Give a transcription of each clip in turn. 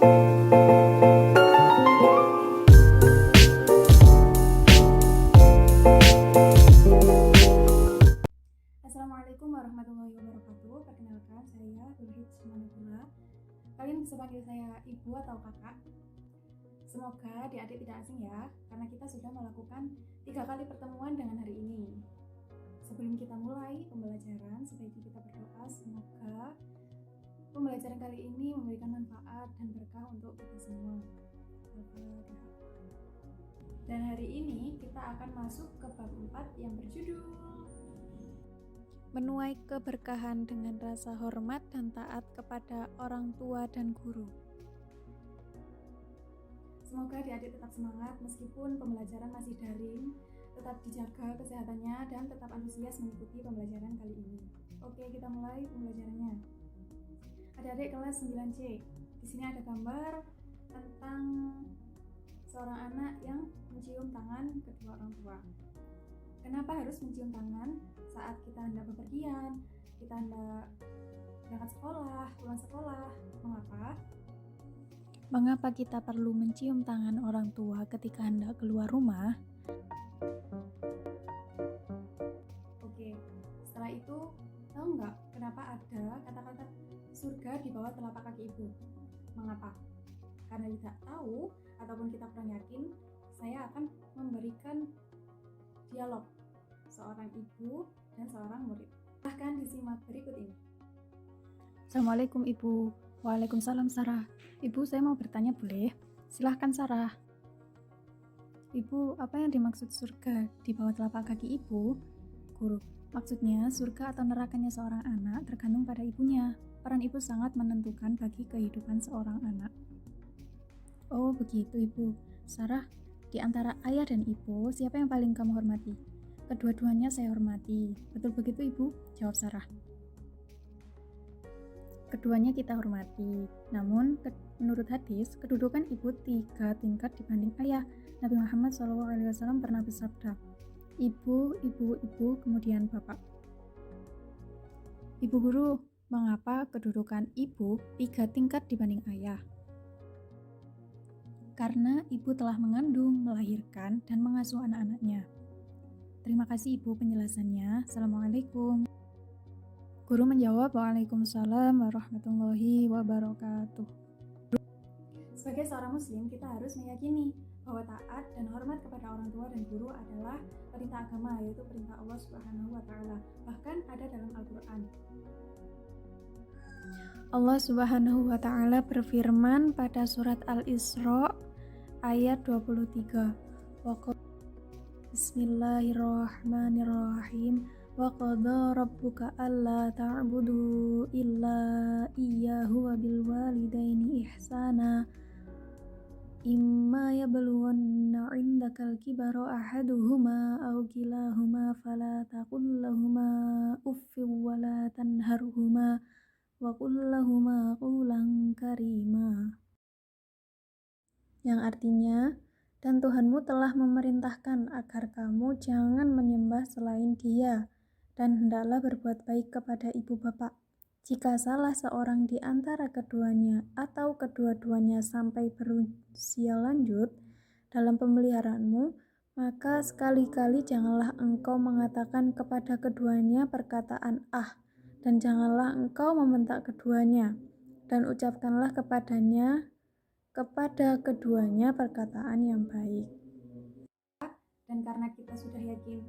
Assalamualaikum warahmatullahi wabarakatuh. Perkenalkan, saya Hurhid Sumanapula. Kalian bisa panggil saya ibu atau kakak. Semoga adik-adik tidak asing ya, karena kita sudah melakukan 3 kali pertemuan dengan hari ini. Sebelum kita mulai pembelajaran, sebaiknya kita berdoa semoga pembelajaran kali ini memberikan manfaat dan berkah untuk kita semua. Dan hari ini kita akan masuk ke bab 4 yang berjudul menuai keberkahan dengan rasa hormat dan taat kepada orang tua dan guru. Semoga adik-adik tetap semangat meskipun pembelajaran masih daring, tetap dijaga kesehatannya dan tetap antusias mengikuti pembelajaran kali ini. Oke, kita mulai pembelajarannya. Adik-adik kelas 9C. Di sini ada gambar tentang seorang anak yang mencium tangan kedua orang tua. Kenapa harus mencium tangan saat kita hendak bepergian, kita hendak berangkat sekolah, pulang sekolah? Mengapa? Mengapa kita perlu mencium tangan orang tua ketika hendak keluar rumah? Oke, setelah itu tahu nggak kenapa ada kata-kata surga di bawah telapak kaki ibu? Mengapa? Karena tidak tahu ataupun kita kurang yakin, saya akan memberikan dialog seorang ibu dan seorang murid. Silahkan disimak berikut ini. Assalamualaikum Ibu. Waalaikumsalam Sarah. Ibu, saya mau bertanya boleh? Silahkan Sarah. Ibu, apa yang dimaksud surga di bawah telapak kaki ibu? Guru, maksudnya surga atau nerakanya seorang anak tergantung pada ibunya. Peran ibu sangat menentukan bagi kehidupan seorang anak. Oh begitu Ibu. Sarah, di antara ayah dan ibu, siapa yang paling kamu hormati? Kedua-duanya saya hormati. Betul begitu Ibu? Jawab Sarah. Keduanya kita hormati. Namun, menurut hadis, kedudukan ibu 3 tingkat dibanding ayah. Nabi Muhammad SAW pernah bersabda, ibu, kemudian bapak. Ibu guru, mengapa kedudukan ibu 3 tingkat dibanding ayah? Karena ibu telah mengandung, melahirkan, dan mengasuh anak-anaknya. Terima kasih Ibu penjelasannya. Assalamualaikum. Guru menjawab, Waalaikumsalam warahmatullahi wabarakatuh. Sebagai seorang muslim, kita harus meyakini bahwa taat dan hormat kepada orang tua dan guru adalah perintah agama, yaitu perintah Allah Subhanahu wa Ta'ala. Bahkan ada dalam Al-Quran. Allah Subhanahu wa Ta'ala berfirman pada surat Al-Isra ayat 23. Bismillahirrahmanirrahim. Wa qadha rabbuka alla ta'budu illa iyyahu wa bil walidaini ihsana. Imma yablughanna 'indakal kibara ahaduhuma aw kilahuma fala taqul lahumā uffin wa la tanharhumā wa qul lahumā qawlan karīmā. Yang artinya, dan Tuhanmu telah memerintahkan agar kamu jangan menyembah selain Dia, dan hendaklah berbuat baik kepada ibu bapak. Jika salah seorang di antara keduanya atau kedua-duanya sampai berusia lanjut dalam pemeliharaanmu, maka sekali-kali janganlah engkau mengatakan kepada keduanya perkataan "ah", dan janganlah engkau membentak keduanya, dan ucapkanlah kepada keduanya perkataan yang baik. Dan karena kita sudah yakin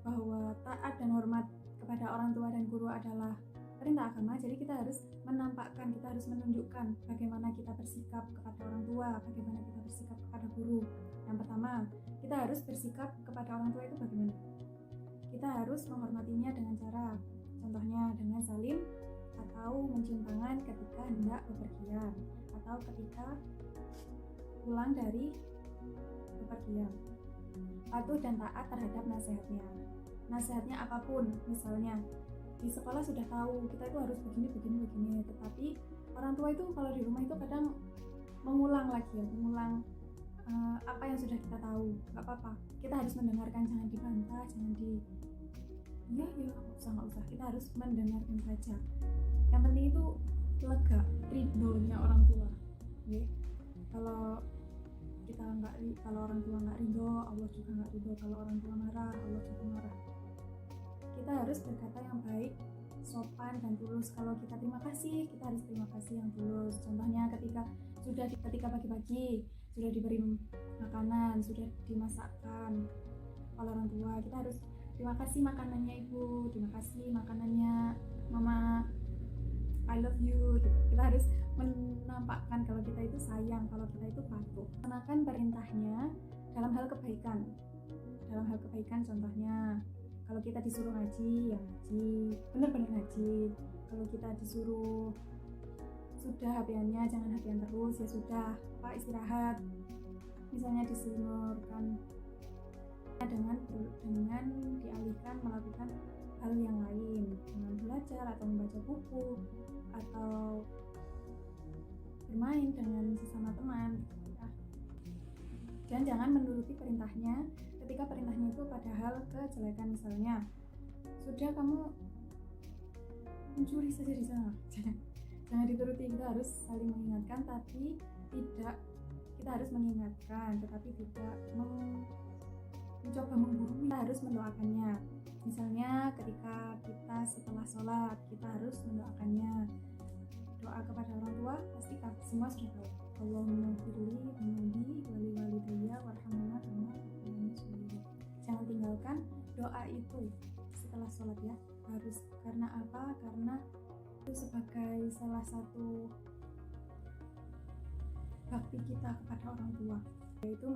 bahwa taat dan hormat kepada orang tua dan guru adalah perintah agama, jadi kita harus menampakkan, kita harus menunjukkan bagaimana kita bersikap kepada orang tua, bagaimana kita bersikap kepada guru. Yang pertama, kita harus bersikap kepada orang tua itu bagaimana? Kita harus menghormatinya dengan cara, contohnya dengan salim atau mencium tangan ketika hendak bepergian atau ketika pulang dari bepergian. Patuh dan taat terhadap nasihatnya. Nasihatnya apapun, misalnya di sekolah sudah tahu kita itu harus begini, tetapi orang tua itu kalau di rumah itu kadang mengulang lagi ya, apa yang sudah kita tahu. Gak apa-apa, kita harus mendengarkan, jangan dibantah, jangan nggak usah, kita harus mendengarkan saja. Yang penting itu lega, ridhonya orang tua ya. Kalau orang tua nggak ridho, Allah juga nggak ridho. Kalau orang tua marah, Allah juga marah. Kita harus berkata yang baik, sopan dan tulus. Kalau kita terima kasih, kita harus terima kasih yang tulus. Contohnya ketika pagi-pagi sudah diberi makanan, sudah dimasakkan oleh orang tua, kita harus terima kasih makanannya ibu, terima kasih makanannya mama, I love you gitu. Kita harus menampakkan kalau kita itu sayang, kalau kita itu patuh. Laksanakan perintahnya dalam hal kebaikan. Dalam hal kebaikan contohnya, kalau kita disuruh ngaji, ya ngaji, benar-benar ngaji. Kalau kita disuruh sudah HP-nya jangan HP-an terus, ya sudah, Pak istirahat. Misalnya disunurkan dengan dialihkan melakukan hal yang lain, dengan belajar atau membaca buku atau bermain dengan sesama teman ya. Dan jangan menuruti perintahnya ketika perintahnya itu padahal kejelekan. Misalnya sudah kamu mencuri saja di sana, jangan dituruti. Kita harus saling mengingatkan, tapi kita harus mengingatkan tetapi tidak mencoba menggurui. Kita harus mendoakannya. Misalnya ketika kita setelah sholat, kita harus mendoakannya. Doa kepada orang tua pasti semua sudah tahu. Allahumma firli binudi wali walidayya warhamna kama rabbayani shaghira. Jangan tinggalkan doa itu setelah sholat ya. Harus, karena apa? Karena itu sebagai salah satu bakti kita kepada orang tua, yaitu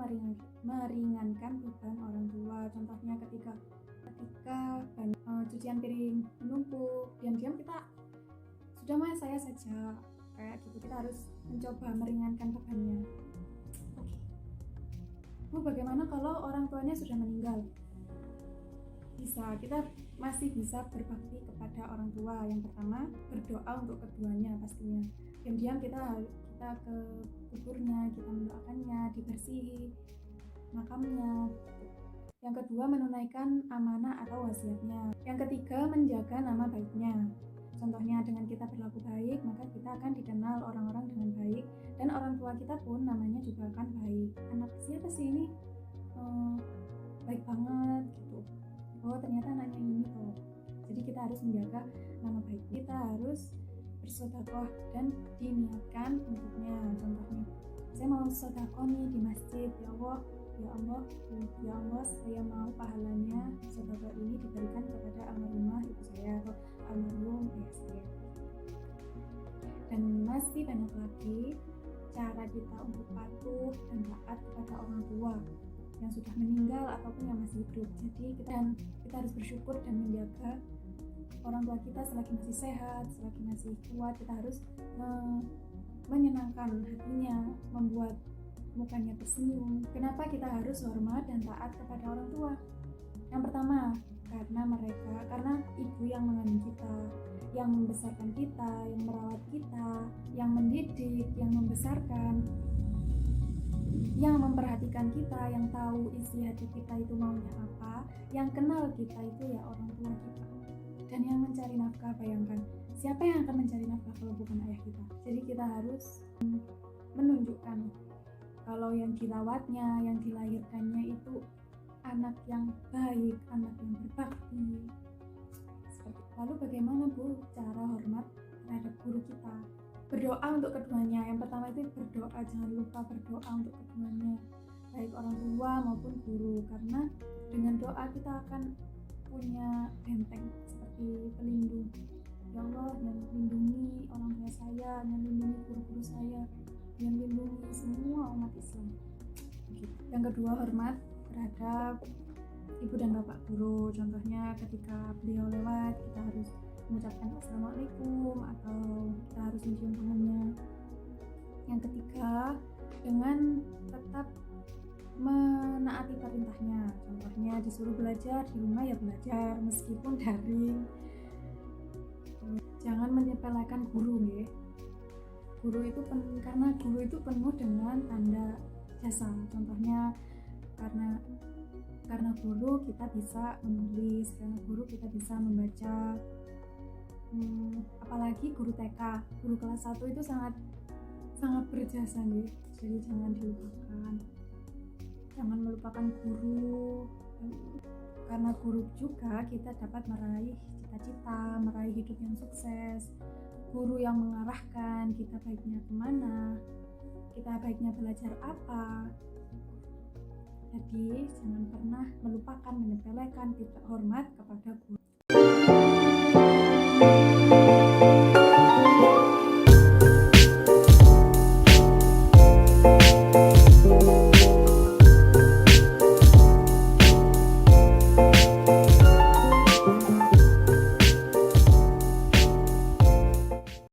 meringankan beban orang tua. Contohnya ketika cucian piring menumpuk, diam-diam kita sudah mas saya saja, kayak gitu. Kita harus mencoba meringankan bebannya. Oke. Bu, bagaimana kalau orang tuanya sudah meninggal? Kita masih bisa berbakti kepada orang tua. Yang pertama, berdoa untuk keduanya pastinya. Diam-diam kita ke kuburnya, kita mendoakannya, dibersihi makamnya. Yang kedua, menunaikan amanah atau wasiatnya. Yang ketiga, menjaga nama baiknya. Contohnya dengan kita berlaku baik, maka kita akan dikenal orang-orang dengan baik, dan orang tua kita pun namanya juga akan baik. Anak siapa sih ini? Baik banget gitu. Oh ternyata anaknya ini tuh. Jadi kita harus menjaga nama baik. Kita harus bersedekah dan diniatkan untuknya. Contohnya, saya mau sedekah nih di masjid, ya Allah, saya mau pahalanya sedekah ini diberikan kepada almarhumah ibu saya atau almarhum ayah saya. Dan masih banyak lagi cara kita untuk patuh dan taat kepada orang tua yang sudah meninggal ataupun yang masih hidup. Jadi kita harus bersyukur dan menjaga orang tua kita selagi masih sehat, selagi masih kuat. Kita harus menyenangkan hatinya, membuat mukanya tersenyum. Kenapa kita harus hormat dan taat kepada orang tua? Yang pertama, karena ibu yang mengandung kita, yang membesarkan kita, yang merawat kita, yang mendidik, yang membesarkan, yang memperhatikan kita, yang tahu isi hati kita itu maunya apa, yang kenal kita itu ya orang tua kita. Dan yang mencari nafkah, bayangkan siapa yang akan mencari nafkah kalau bukan ayah kita. Jadi kita harus menunjukkan kalau yang dirawatnya, yang dilahirkannya itu anak yang baik, anak yang berbakti. Lalu bagaimana Bu cara hormat terhadap guru kita? Berdoa untuk keduanya. Yang pertama itu berdoa, jangan lupa berdoa untuk keduanya, baik orang tua maupun guru, karena dengan doa kita akan punya benteng seperti pelindung. Ya Allah, yang lindungi orang tua saya, yang lindungi guru-guru saya, yang lindungi semua umat Islam. Yang kedua, hormat terhadap ibu dan bapak guru. Contohnya ketika beliau lewat, kita harus mengucapkan assalamualaikum atau kita harus mencium tangannya. Yang ketiga, dengan tetap menaati perintahnya. Contohnya disuruh belajar di rumah ya belajar meskipun daring. Jangan menyepelekan guru ya. Karena guru itu penuh dengan tanda jasa. Contohnya karena guru kita bisa menulis, karena guru kita bisa membaca. Apalagi guru TK, guru kelas 1 itu sangat sangat berjasa nih. Jadi jangan dilupakan, jangan melupakan guru, karena guru juga kita dapat meraih cita-cita, meraih hidup yang sukses. Guru yang mengarahkan kita baiknya kemana, kita baiknya belajar apa. Jadi jangan pernah melupakan, menyepelekan, tidak hormat kepada guru.